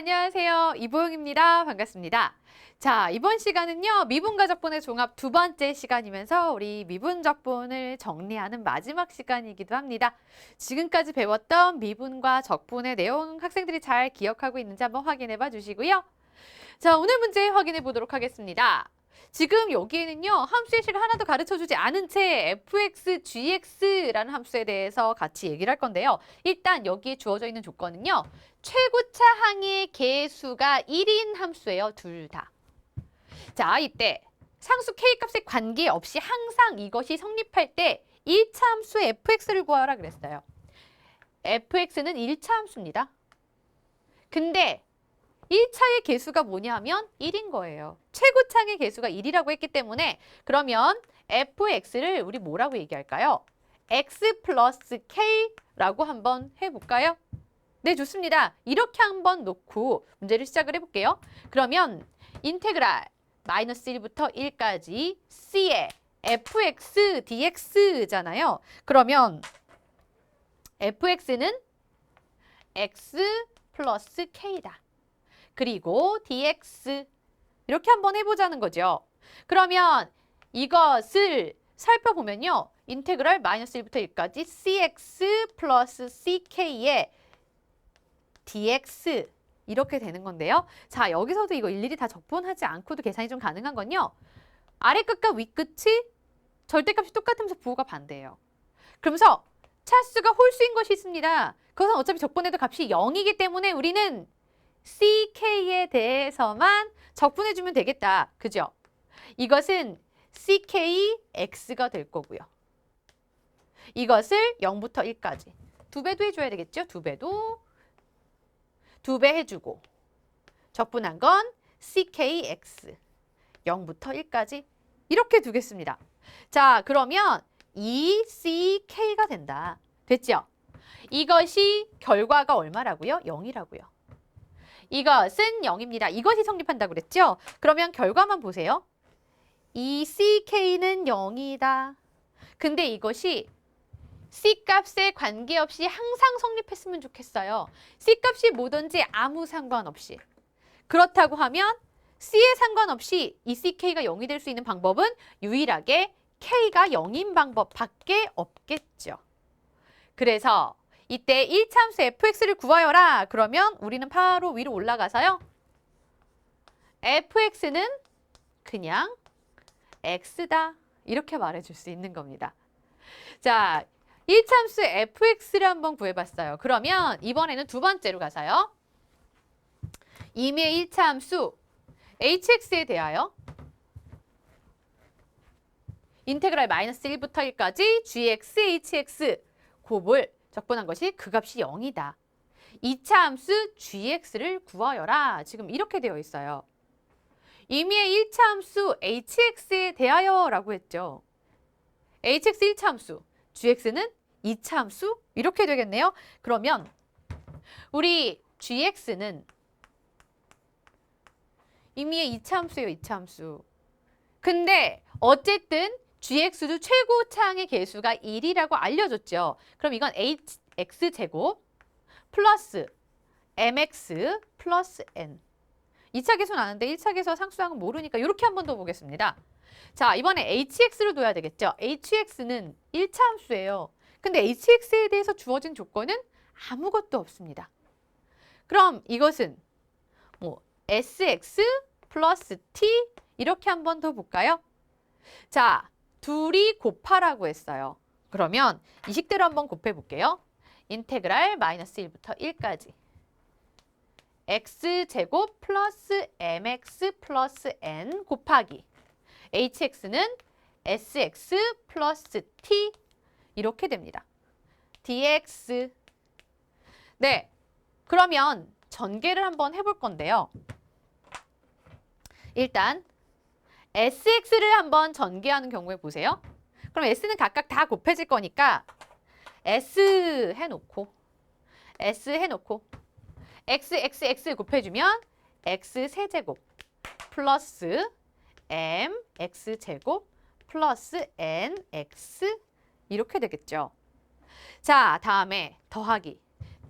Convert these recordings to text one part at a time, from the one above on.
안녕하세요. 이보영입니다. 반갑습니다. 자, 이번 시간은요, 미분과 적분의 종합 두 번째 시간이면서 우리 미분 적분을 정리하는 마지막 시간이기도 합니다. 지금까지 배웠던 미분과 적분의 내용 학생들이 잘 기억하고 있는지 한번 확인해 봐 주시고요. 자, 오늘 문제 확인해 보도록 하겠습니다. 지금 여기에는요, 함수의 식을 하나도 가르쳐 주지 않은 채 fx, gx라는 함수에 대해서 같이 얘기를 할 건데요. 일단 여기에 주어져 있는 조건은요, 최고차 항의 개수가 1인 함수예요, 둘 다. 자, 이때 상수 k값에 관계없이 항상 이것이 성립할 때 1차 함수 fx를 구하라 그랬어요. fx는 1차 함수입니다. 근데 1차의 개수가 뭐냐면 1인 거예요. 최고차의 개수가 1이라고 했기 때문에 그러면 fx를 우리 뭐라고 얘기할까요? x 플러스 k라고 한번 해볼까요? 네, 좋습니다. 이렇게 한번 놓고 문제를 시작을 해볼게요. 그러면 인테그랄 마이너스 1부터 1까지 c의 fx dx잖아요. 그러면 fx는 x 플러스 k다. 그리고 dx 이렇게 한번 해보자는 거죠. 그러면 이것을 살펴보면요. 인테그랄 마이너스 1부터 1까지 cx 플러스 ck의 dx 이렇게 되는 건데요. 자, 여기서도 이거 일일이 다 적분하지 않고도 계산이 좀 가능한 건요. 아래 끝과 위 끝이 절대값이 똑같으면서 부호가 반대예요. 그러면서 차수가 홀수인 것이 있습니다. 그것은 어차피 적분해도 값이 0이기 때문에 우리는 ck에 대해서만 적분해주면 되겠다. 그죠? 이것은 ckx가 될 거고요. 이것을 0부터 1까지. 두 배도 해줘야 되겠죠? 두 배 해주고. 적분한 건 ckx. 0부터 1까지. 이렇게 두겠습니다. 자, 그러면 2ck가 된다. 됐죠? 이것이 결과가 얼마라고요? 0이라고요. 이것은 0입니다. 이것이 성립한다고 그랬죠? 그러면 결과만 보세요. 이 ck는 0이다. 근데 이것이 c값에 관계없이 항상 성립했으면 좋겠어요. c값이 뭐든지 아무 상관없이. 그렇다고 하면 c에 상관없이 이 ck가 0이 될 수 있는 방법은 유일하게 k가 0인 방법밖에 없겠죠. 그래서 이때 1차 함수 fx를 구하여라. 그러면 우리는 바로 위로 올라가서요. fx는 그냥 x다. 이렇게 말해줄 수 있는 겁니다. 자, 1차 함수 fx를 한번 구해봤어요. 그러면 이번에는 두 번째로 가서요. 이미의 1차 함수 hx에 대하여 인테그랄 마이너스 1부터 1까지 gx, hx 곱을 적분한 것이 그 값이 0이다. 2차 함수 gx를 구하여라. 지금 이렇게 되어 있어요. 이미의 1차 함수 hx에 대하여 라고 했죠. hx 1차 함수, gx는 2차 함수? 이렇게 되겠네요. 그러면 우리 gx는 이미의 2차 함수예요. 2차 함수. 근데 어쨌든 gx도 최고차항의 개수가 1이라고 알려줬죠. 그럼 이건 x제곱 플러스 mx 플러스 n. 2차 계수는 아는데 1차 계수와 상수항은 모르니까 이렇게 한 번 더 보겠습니다. 자, 이번에 hx를 둬야 되겠죠. hx는 1차 함수예요. 근데 hx에 대해서 주어진 조건은 아무것도 없습니다. 그럼 이것은 뭐 sx 플러스 t 이렇게 한 번 더 볼까요? 자, 둘이 곱하라고 했어요. 그러면 이 식대로 한번 곱해볼게요. 인테그랄 마이너스 1부터 1까지 x제곱 플러스 mx 플러스 n 곱하기 hx는 sx 플러스 t 이렇게 됩니다. dx. 네, 그러면 전개를 한번 해볼 건데요. 일단 sx를 한번 전개하는 경우에 보세요. 그럼 s는 각각 다 곱해질 거니까 s 해놓고 x 곱해주면 x 세제곱 플러스 m x제곱 플러스 n x 이렇게 되겠죠. 자, 다음에 더하기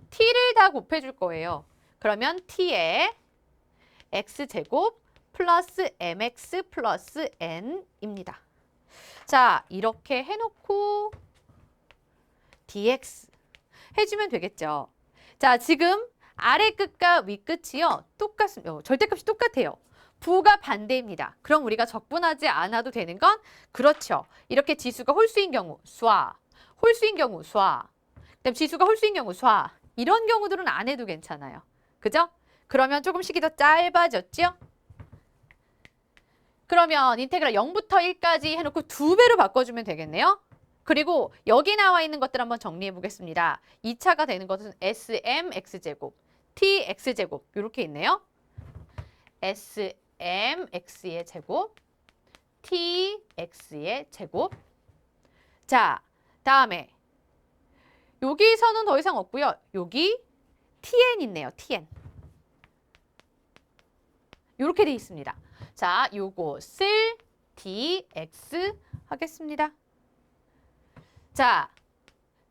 t를 다 곱해줄 거예요. 그러면 t의 x제곱 플러스 mx 플러스 n입니다. 자, 이렇게 해놓고 dx 해주면 되겠죠. 자, 지금 아래 끝과 위 끝이요. 절대값이 똑같아요. 부가 반대입니다. 그럼 우리가 적분하지 않아도 되는 건 그렇죠. 이렇게 지수가 홀수인 경우 쏴, 홀수인 경우 쏴, 그다음 지수가 홀수인 경우 쏴. 이런 경우들은 안 해도 괜찮아요. 그죠? 그러면 조금씩이 더 짧아졌죠? 그러면 인테그랄 0부터 1까지 해놓고 2배로 바꿔주면 되겠네요. 그리고 여기 나와 있는 것들 한번 정리해 보겠습니다. 2차가 되는 것은 smx제곱, tx제곱 이렇게 있네요. smx의 제곱, tx의 제곱. 자, 다음에 여기서는 더 이상 없고요. 여기 tn 있네요. tn. 이렇게 돼 있습니다. 자, 요것을 dx 하겠습니다. 자,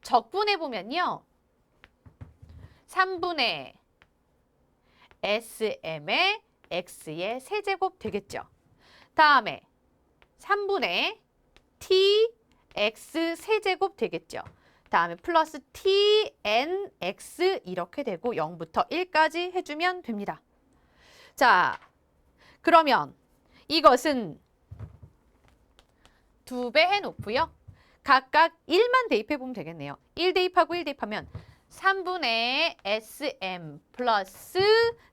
적분해 보면요. 3분의 sm의 x의 세제곱 되겠죠. 다음에 3분의 tx 세제곱 되겠죠. 다음에 플러스 tnx 이렇게 되고 0부터 1까지 해주면 됩니다. 자, 그러면 이것은 2배 해놓고요. 각각 1만 대입해보면 되겠네요. 1 대입하고 1 대입하면 3분의 sm 플러스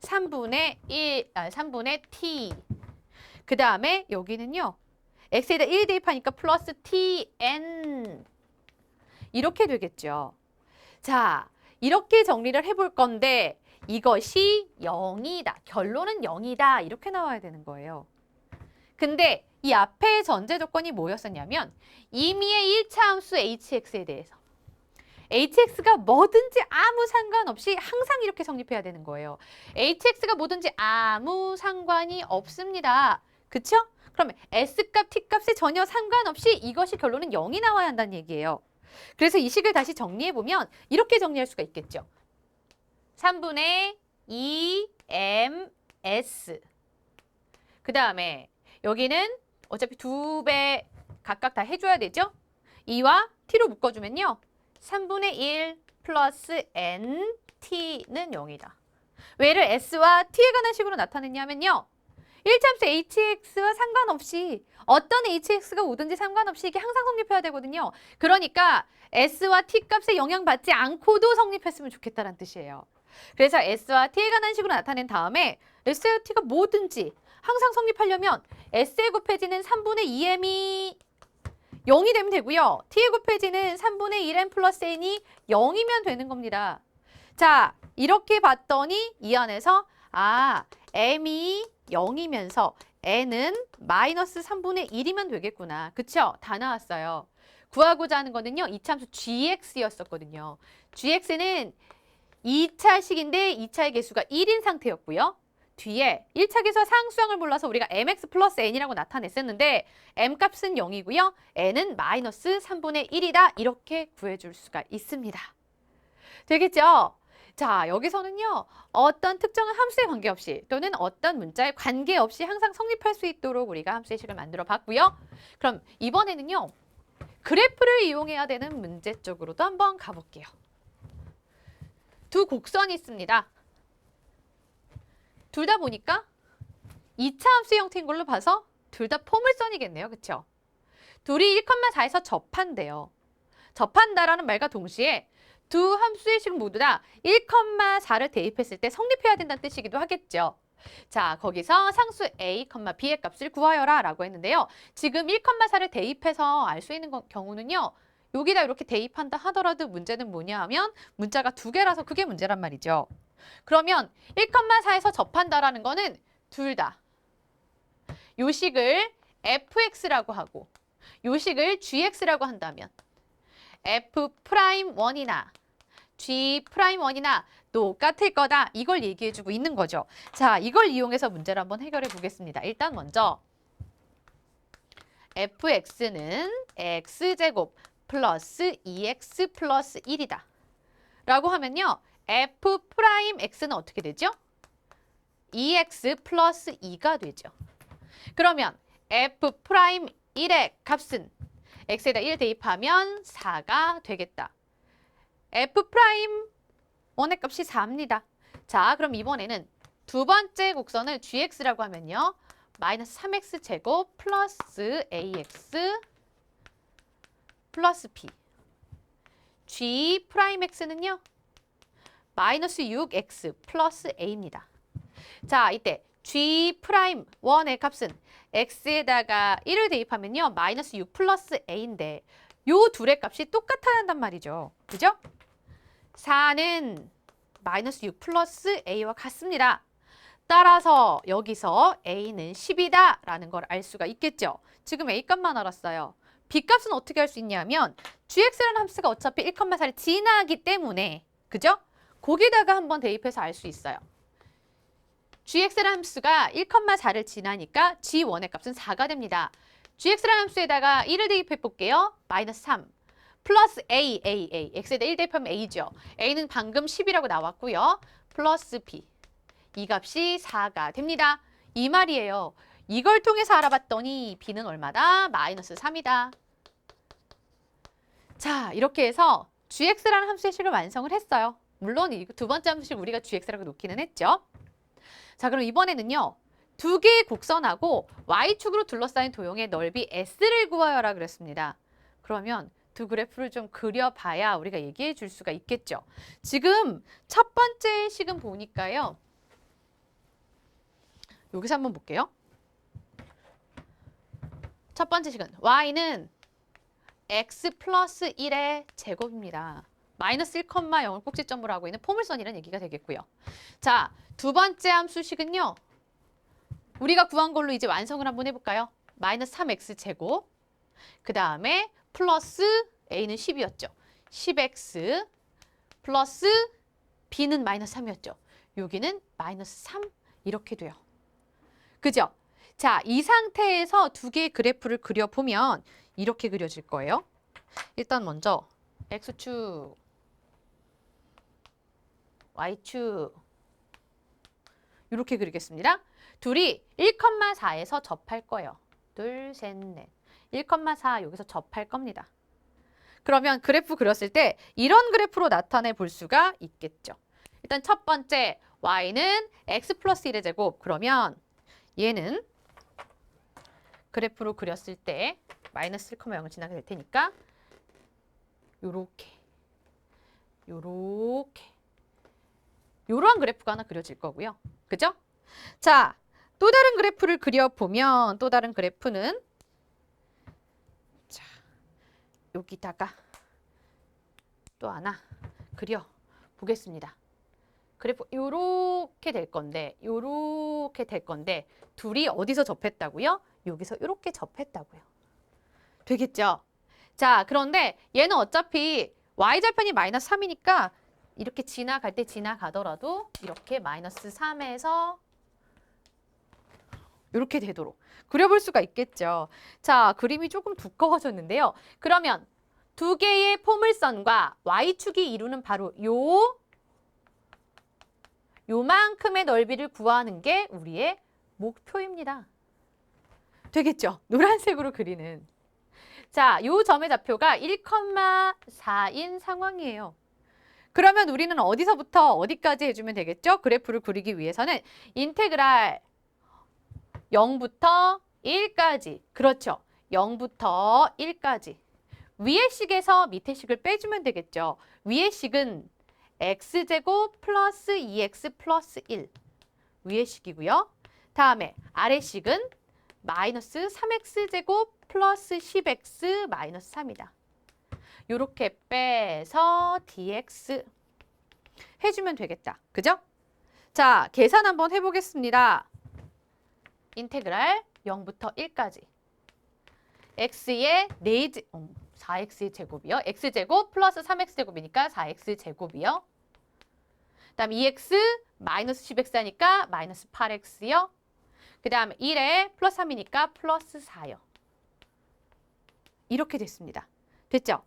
3분의 t. 그 다음에 여기는요. x에다 1 대입하니까 플러스 tn. 이렇게 되겠죠. 자, 이렇게 정리를 해볼 건데 이것이 0이다. 결론은 0이다. 이렇게 나와야 되는 거예요. 근데 이 앞에 전제 조건이 뭐였었냐면 임의의 1차 함수 hx에 대해서 hx가 뭐든지 아무 상관없이 항상 이렇게 성립해야 되는 거예요. hx가 뭐든지 아무 상관이 없습니다. 그쵸? 그러면 s값, t값에 전혀 상관없이 이것이 결론은 0이 나와야 한다는 얘기예요. 그래서 이 식을 다시 정리해보면 이렇게 정리할 수가 있겠죠. 3분의 2ms 그 다음에 여기는 어차피 2배 각각 다 해줘야 되죠? 2와 t로 묶어주면요. 3분의 1 플러스 nt는 0이다. 왜를 s와 t에 관한 식으로 나타냈냐면요. 1참수 hx와 상관없이 어떤 hx가 오든지 상관없이 이게 항상 성립해야 되거든요. 그러니까 s와 t 값에 영향받지 않고도 성립했으면 좋겠다는 뜻이에요. 그래서 s와 t에 관한 식으로 나타낸 다음에 s와 t가 뭐든지 항상 성립하려면 s에 곱해지는 3분의 2m이 0이 되면 되고요. t에 곱해지는 3분의 1m 플러스 n이 0이면 되는 겁니다. 자, 이렇게 봤더니 이 안에서 m이 0이면서 n은 마이너스 3분의 1이면 되겠구나. 그쵸? 다 나왔어요. 구하고자 하는 거는요. 이참수 gx였었거든요. gx는 2차식인데 2차의 개수가 1인 상태였고요. 뒤에 1차 계수와 상수항을 몰라서 우리가 mx 플러스 n이라고 나타냈었는데 m값은 0이고요. n은 마이너스 3분의 1이다. 이렇게 구해줄 수가 있습니다. 되겠죠? 자, 여기서는요. 어떤 특정한 함수에 관계없이 또는 어떤 문자에 관계없이 항상 성립할 수 있도록 우리가 함수의 식을 만들어 봤고요. 그럼 이번에는요. 그래프를 이용해야 되는 문제 쪽으로도 한번 가볼게요. 두 곡선이 있습니다. 둘 다 보니까 2차 함수 형태인 걸로 봐서 둘 다 포물선이겠네요. 그쵸? 둘이 1,4에서 접한대요. 접한다라는 말과 동시에 두 함수의 식 모두 다 1,4를 대입했을 때 성립해야 된다는 뜻이기도 하겠죠. 자, 거기서 상수 a, b의 값을 구하여라 라고 했는데요. 지금 1,4를 대입해서 알 수 있는 경우는요. 여기다 이렇게 대입한다 하더라도 문제는 뭐냐 하면 문자가 2개라서 그게 문제란 말이죠. 그러면 1,4에서 접한다라는 거는 둘 다 요 식을 fx라고 하고 요 식을 gx라고 한다면 f'1이나 g'1이나 똑같을 거다. 이걸 얘기해주고 있는 거죠. 자, 이걸 이용해서 문제를 한번 해결해 보겠습니다. 일단 먼저 fx는 x제곱 플러스 2x 플러스 1이다. 라고 하면요. f 프라임 x는 어떻게 되죠? 2x 플러스 2가 되죠. 그러면 f 프라임 1의 값은 x에다 1 대입하면 4가 되겠다. f 프라임 1의 값이 4입니다. 자, 그럼 이번에는 두 번째 곡선을 gx라고 하면요. 마이너스 3x 제곱 플러스 ax 플러스 b. g 프라임 x는요. 마이너스 6x 플러스 a입니다. 자, 이때 g 프라임 1의 값은 x에다가 1을 대입하면요. 마이너스 6 플러스 a인데 요 둘의 값이 똑같아야 한단 말이죠. 그죠? 4는 마이너스 6 플러스 a와 같습니다. 따라서 여기서 a는 10이다 라는 걸 알 수가 있겠죠. 지금 a 값만 알았어요. b 값은 어떻게 할 수 있냐면 gx라는 함수가 어차피 1,4를 지나기 때문에 그죠? 거기다가 한번 대입해서 알 수 있어요. gx라는 함수가 1,4를 지나니까 g1의 값은 4가 됩니다. gx라는 함수에다가 1을 대입해 볼게요. 마이너스 3 플러스 a, x에다 1 대입하면 a죠. a는 방금 10이라고 나왔고요. 플러스 b. 이 값이 4가 됩니다. 이 말이에요. 이걸 통해서 알아봤더니 b는 얼마다? 마이너스 3이다. 자, 이렇게 해서 gx라는 함수의 식을 완성을 했어요. 물론 이 두 번째 함수식 우리가 gx라고 놓기는 했죠. 자, 그럼 이번에는요. 두 개의 곡선하고 y축으로 둘러싸인 도형의 넓이 s를 구하여라 그랬습니다. 그러면 두 그래프를 좀 그려봐야 우리가 얘기해 줄 수가 있겠죠. 지금 첫 번째 식은 보니까요. 여기서 한번 볼게요. 첫 번째 식은 y는 x 플러스 1의 제곱입니다. 마이너스 1,0을 꼭지점으로 하고 있는 포물선이라는 얘기가 되겠고요. 자, 두 번째 함수식은요. 우리가 구한 걸로 이제 완성을 한번 해볼까요? 마이너스 3x 제곱. 그 다음에 플러스 a는 10이었죠. 10x 플러스 b는 마이너스 3이었죠. 여기는 마이너스 3 이렇게 돼요. 그죠? 자, 이 상태에서 두 개의 그래프를 그려보면 이렇게 그려질 거예요. 일단 먼저 x축, y축 이렇게 그리겠습니다. 둘이 1,4에서 접할 거예요. 둘, 셋, 넷. 1,4 여기서 접할 겁니다. 그러면 그래프 그렸을 때 이런 그래프로 나타내 볼 수가 있겠죠. 일단 첫 번째 y는 x 플러스 1의 제곱. 그러면 얘는 그래프로 그렸을 때 마이너스 1,0을 지나게 될 테니까 요렇게 요러한 그래프가 하나 그려질 거고요. 그죠? 자, 또 다른 그래프를 그려보면 또 다른 그래프는 자, 여기다가 또 하나 그려 보겠습니다. 그래프 요렇게 될 건데 둘이 어디서 접했다고요? 여기서 이렇게 접했다고요. 되겠죠? 자, 그런데 얘는 어차피 y절편이 마이너스 3이니까 이렇게 지나갈 때 지나가더라도 이렇게 마이너스 3에서 이렇게 되도록 그려볼 수가 있겠죠. 자, 그림이 조금 두꺼워졌는데요. 그러면 두 개의 포물선과 y축이 이루는 바로 요만큼의 넓이를 구하는 게 우리의 목표입니다. 되겠죠? 노란색으로 그리는. 자, 요 점의 좌표가 1,4인 상황이에요. 그러면 우리는 어디서부터 어디까지 해주면 되겠죠? 그래프를 그리기 위해서는 인테그랄 0부터 1까지. 그렇죠. 0부터 1까지. 위의 식에서 밑의 식을 빼주면 되겠죠. 위의 식은 x제곱 플러스 2x 플러스 1. 위의 식이고요. 다음에 아래 식은 마이너스 3x제곱 플러스 10x 마이너스 3이다. 요렇게 빼서 dx 해주면 되겠다. 그죠? 자, 계산 한번 해보겠습니다. 인테그랄 0부터 1까지. x의 4x의 제곱이요. x제곱 플러스 3x제곱이니까 4x제곱이요. 그 다음 2x 마이너스 10x 하니까 마이너스 8x요. 그 다음 1에 플러스 3이니까 플러스 4요. 이렇게 됐습니다. 됐죠?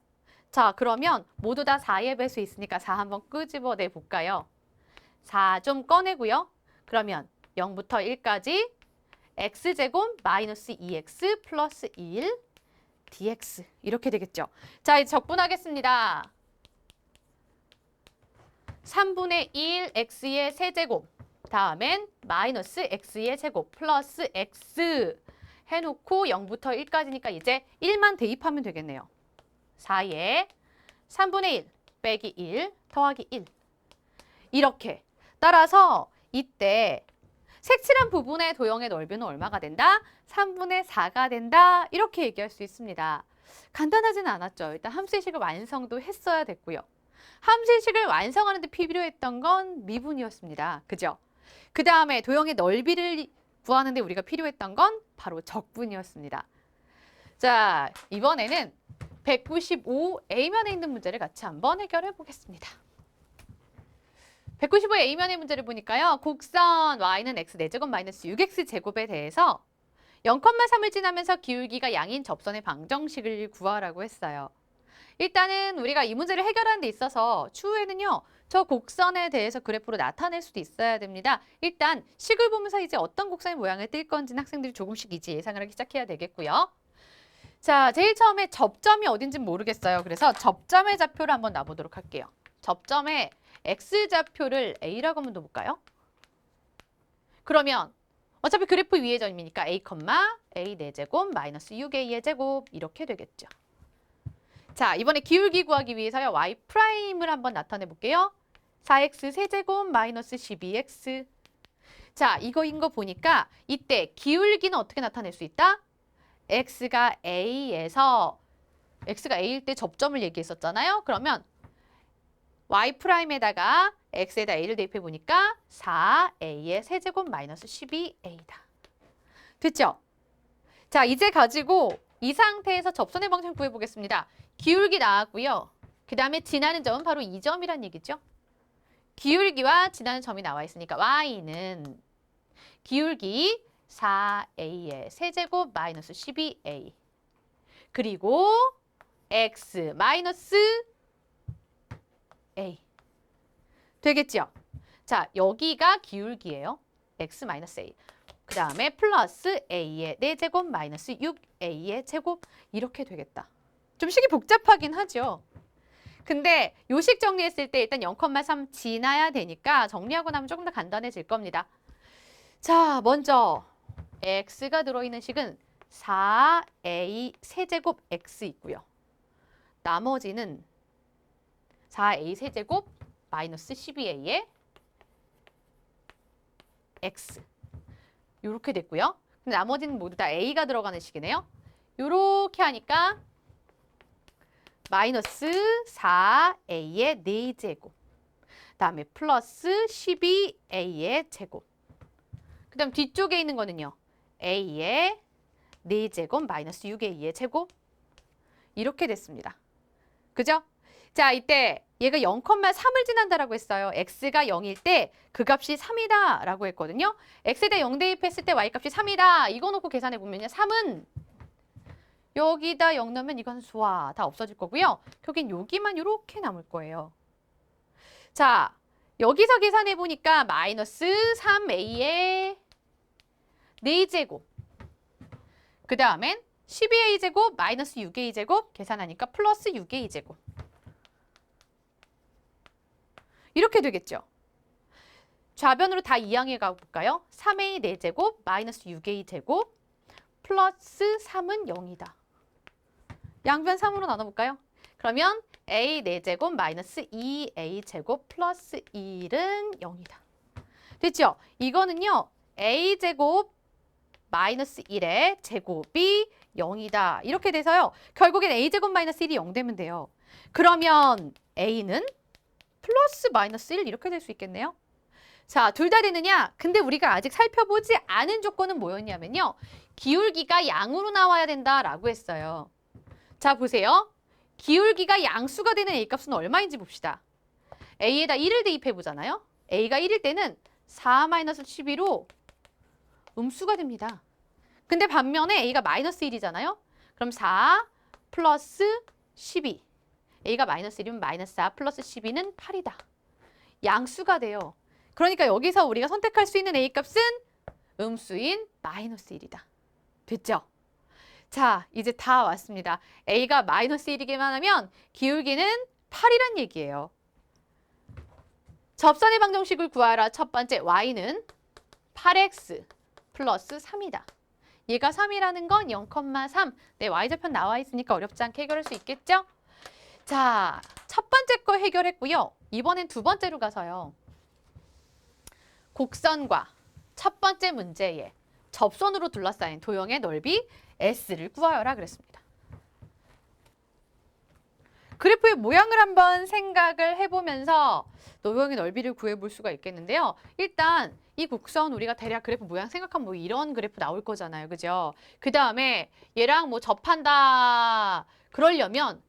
자, 그러면 모두 다 4의 배수 있으니까 4 한번 끄집어내 볼까요? 4 좀 꺼내고요. 그러면 0부터 1까지 x제곱 마이너스 2x 플러스 1 dx 이렇게 되겠죠. 자, 이제 적분하겠습니다. 3분의 1 x의 세제곱 다음엔 마이너스 x의 제곱 플러스 x 해놓고 0부터 1까지니까 이제 1만 대입하면 되겠네요. 4에 3분의 1 빼기 1 더하기 1 이렇게 따라서 이때 색칠한 부분의 도형의 넓이는 얼마가 된다? 3분의 4가 된다. 이렇게 얘기할 수 있습니다. 간단하지는 않았죠. 일단 함수의식을 완성도 했어야 됐고요. 함수의식을 완성하는 데 필요했던 건 미분이었습니다. 그죠? 그 다음에 도형의 넓이를 구하는 데 우리가 필요했던 건 바로 적분이었습니다. 자, 이번에는 195A면에 있는 문제를 같이 한번 해결해 보겠습니다. 195A면의 문제를 보니까요. 곡선 y는 x 4제곱 마이너스 6x제곱에 대해서 0,3을 지나면서 기울기가 양인 접선의 방정식을 구하라고 했어요. 일단은 우리가 이 문제를 해결하는 데 있어서 추후에는요. 저 곡선에 대해서 그래프로 나타낼 수도 있어야 됩니다. 일단 식을 보면서 이제 어떤 곡선의 모양을 띌 건지는 학생들이 조금씩 이제 예상을 하기 시작해야 되겠고요. 자, 제일 처음에 접점이 어딘지 모르겠어요. 그래서 접점의 좌표를 한번 놔보도록 할게요. 접점의 x좌표를 a라고 한번 둬볼까요? 그러면 어차피 그래프 위의 점이니까 a, a 4제곱 마이너스 6a의 제곱 이렇게 되겠죠. 자, 이번에 기울기 구하기 위해서요. y'을 한번 나타내 볼게요. 4x 세제곱 마이너스 12x. 자, 이거인 거 보니까 이때 기울기는 어떻게 나타낼 수 있다? x가 a에서 x가 a일 때 접점을 얘기했었잖아요. 그러면 y'에다가 x에다 a를 대입해 보니까 4a의 세제곱 마이너스 12a다. 됐죠? 자, 이제 가지고 이 상태에서 접선의 방정 구해보겠습니다. 기울기 나왔고요. 그 다음에 지나는 점은 바로 이 점이란 얘기죠. 기울기와 지나는 점이 나와 있으니까 y는 기울기 4a의 세제곱 마이너스 12a 그리고 x 마이너스 a 되겠죠? 자, 여기가 기울기예요. x 마이너스 a. 그 다음에 플러스 a의 4제곱 마이너스 6a의 제곱 이렇게 되겠다. 좀 식이 복잡하긴 하죠. 근데 요식 정리했을 때 일단 0,3 지나야 되니까 정리하고 나면 조금 더 간단해질 겁니다. 자, 먼저 x가 들어있는 식은 4a 세제곱 x 있고요. 나머지는 4a 세제곱 마이너스 12a의 x 이렇게 됐고요. 근데 나머지는 모두 다 a가 들어가는 식이네요. 이렇게 하니까 마이너스 4a의 4제곱 다음에 플러스 12a의 제곱 그 다음 뒤쪽에 있는 거는요. a의 4제곱 마이너스 6a의 제곱 이렇게 됐습니다. 그죠? 자, 이때 얘가 0,3을 지난다라고 했어요. x가 0일 때 그 값이 3이다 라고 했거든요. x에다 0 대입했을 때 y값이 3이다. 이거 놓고 계산해 보면요. 3은 여기다 0 넣으면 이건 수와 다 없어질 거고요. 여긴 여기만 이렇게 남을 거예요. 자, 여기서 계산해 보니까 마이너스 3a의 4제곱 그 다음엔 12a제곱 마이너스 6a제곱 계산하니까 플러스 6a제곱 이렇게 되겠죠. 좌변으로 다 이항해 가볼까요? 3a 4제곱 마이너스 6a 제곱 플러스 3은 0이다. 양변 3으로 나눠볼까요? 그러면 a 4제곱 마이너스 2a 제곱 플러스 1은 0이다. 됐죠? 이거는요. a 제곱 마이너스 1의 제곱이 0이다. 이렇게 돼서요. 결국엔 a 제곱 마이너스 1이 0 되면 돼요. 그러면 a는 플러스 마이너스 1 이렇게 될 수 있겠네요. 자, 둘 다 되느냐? 근데 우리가 아직 살펴보지 않은 조건은 뭐였냐면요. 기울기가 양으로 나와야 된다라고 했어요. 자, 보세요. 기울기가 양수가 되는 a값은 얼마인지 봅시다. a에다 1을 대입해 보잖아요. a가 1일 때는 4-12로 음수가 됩니다. 근데 반면에 a가 마이너스 1이잖아요. 그럼 4 플러스 12. A가 마이너스 1이면 마이너스 4 플러스 12는 8이다. 양수가 돼요. 그러니까 여기서 우리가 선택할 수 있는 A 값은 음수인 마이너스 1이다. 됐죠? 자, 이제 다 왔습니다. A가 마이너스 1이기만 하면 기울기는 8이란 얘기예요. 접선의 방정식을 구하라. 첫 번째 Y는 8X 플러스 3이다. 얘가 3이라는 건 0,3. 네, Y좌편 나와 있으니까 어렵지 않게 해결할 수 있겠죠? 자, 첫 번째 거 해결했고요. 이번엔 두 번째로 가서요. 곡선과 첫 번째 문제에 접선으로 둘러싸인 도형의 넓이 S를 구하여라 그랬습니다. 그래프의 모양을 한번 생각을 해보면서 도형의 넓이를 구해볼 수가 있겠는데요. 일단 이 곡선 우리가 대략 그래프 모양 생각하면 뭐 이런 그래프 나올 거잖아요. 그죠? 그 다음에 얘랑 뭐 접한다 그러려면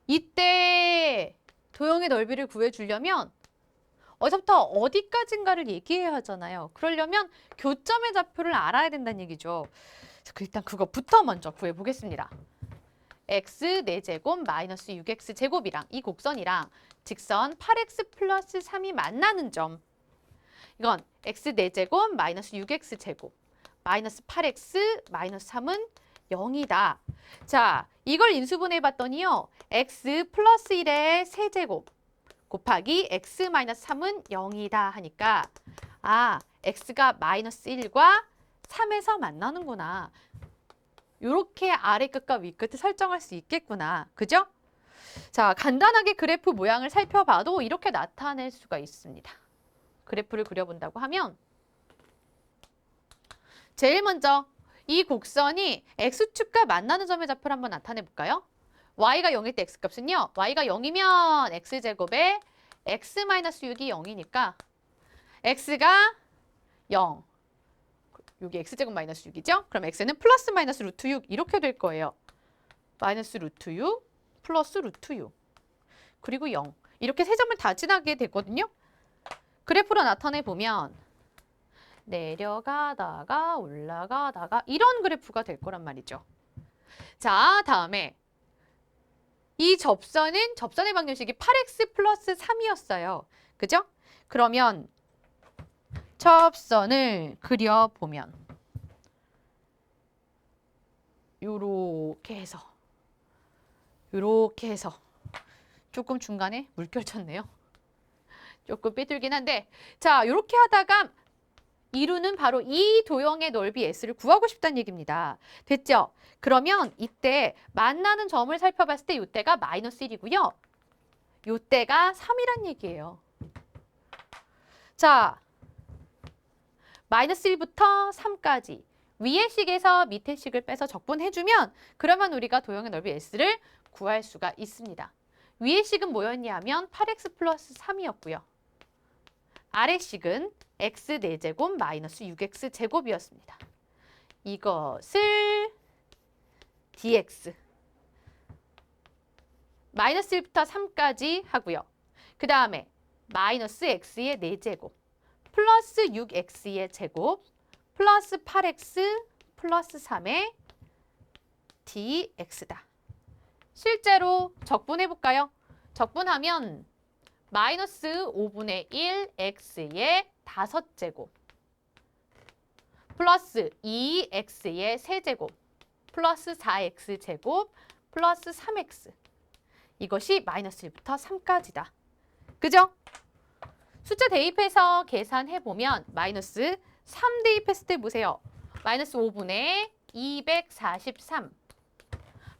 이때 도형의 넓이를 구해주려면 어디서부터 어디까지인가를 얘기해야 하잖아요. 그러려면 교점의 좌표를 알아야 된다는 얘기죠. 일단 그거부터 먼저 구해보겠습니다. x 4제곱 마이너스 6x 제곱이랑 이 곡선이랑 직선 8x 플러스 3이 만나는 점. 이건 x 4제곱 마이너스 6x 제곱 마이너스 8x 마이너스 3은 0이다. 자, 이걸 인수분해 봤더니요. x 플러스 1의 세제곱 곱하기 x 마이너스 3은 0이다 하니까 아, x가 마이너스 1과 3에서 만나는구나. 이렇게 아래 끝과 위 끝을 설정할 수 있겠구나. 그죠? 자, 간단하게 그래프 모양을 살펴봐도 이렇게 나타낼 수가 있습니다. 그래프를 그려본다고 하면 제일 먼저 이 곡선이 x축과 만나는 점의 좌표를 한번 나타내 볼까요? y가 0일 때 x값은요. y가 0이면 x제곱에 x-6이 0이니까 x가 0. 여기 x제곱 마이너스 6이죠? 그럼 x는 플러스 마이너스 루트 6 이렇게 될 거예요. 마이너스 루트 6 플러스 루트 6 그리고 0 이렇게 세 점을 다 지나게 되거든요. 그래프로 나타내 보면 내려가다가 올라가다가 이런 그래프가 될 거란 말이죠. 자, 다음에 이 접선의 방정식이 8x 플러스 3이었어요. 그죠? 그러면 접선을 그려보면 요렇게 해서 조금 중간에 물결 쳤네요. 조금 삐뚤긴 한데 자, 요렇게 하다가 이루는 바로 이 도형의 넓이 S를 구하고 싶다는 얘기입니다. 됐죠? 그러면 이때 만나는 점을 살펴봤을 때 이때가 마이너스 1이고요. 이때가 3이란 얘기예요. 자, 마이너스 1부터 3까지 위의 식에서 밑의 식을 빼서 적분해주면 그러면 우리가 도형의 넓이 S를 구할 수가 있습니다. 위의 식은 뭐였냐면 8x 플러스 3이었고요. 아래 식은 x 4제곱 마이너스 6x 제곱이었습니다. 이것을 dx 마이너스 1부터 3까지 하고요. 그 다음에 마이너스 x의 4제곱 플러스 6x의 제곱 플러스 8x 플러스 3의 dx다. 실제로 적분해볼까요? 적분하면 마이너스 5분의 1 x의 5제곱 플러스 2x의 세제곱 플러스 4x 제곱 플러스 3x 이것이 마이너스 1부터 3까지다. 그죠? 숫자 대입해서 계산해보면 마이너스 3 대입했을 때 보세요. 마이너스 5분의 243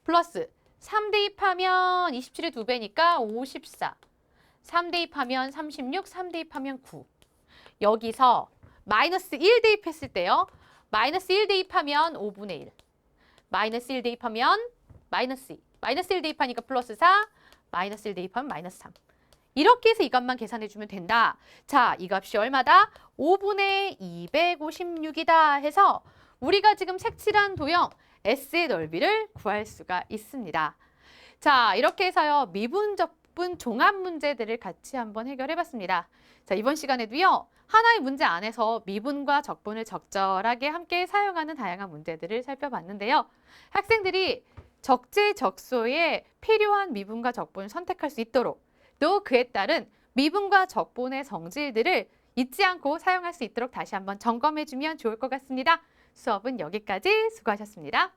플러스 3 대입하면 27의 2배니까 54 3 대입하면 36, 3 대입하면 9 여기서 마이너스 1 대입했을 때요. 마이너스 1 대입하면 5분의 1 마이너스 1 대입하면 마이너스 2 마이너스 1 대입하니까 플러스 4 마이너스 1 대입하면 마이너스 3 이렇게 해서 이것만 계산해주면 된다. 자, 이 값이 얼마다? 5분의 256이다 해서 우리가 지금 색칠한 도형 S의 넓이를 구할 수가 있습니다. 자, 이렇게 해서요. 미분적분 종합 문제들을 같이 한번 해결해봤습니다. 자, 이번 시간에도요. 하나의 문제 안에서 미분과 적분을 적절하게 함께 사용하는 다양한 문제들을 살펴봤는데요. 학생들이 적재적소에 필요한 미분과 적분을 선택할 수 있도록 또 그에 따른 미분과 적분의 성질들을 잊지 않고 사용할 수 있도록 다시 한번 점검해 주면 좋을 것 같습니다. 수업은 여기까지 수고하셨습니다.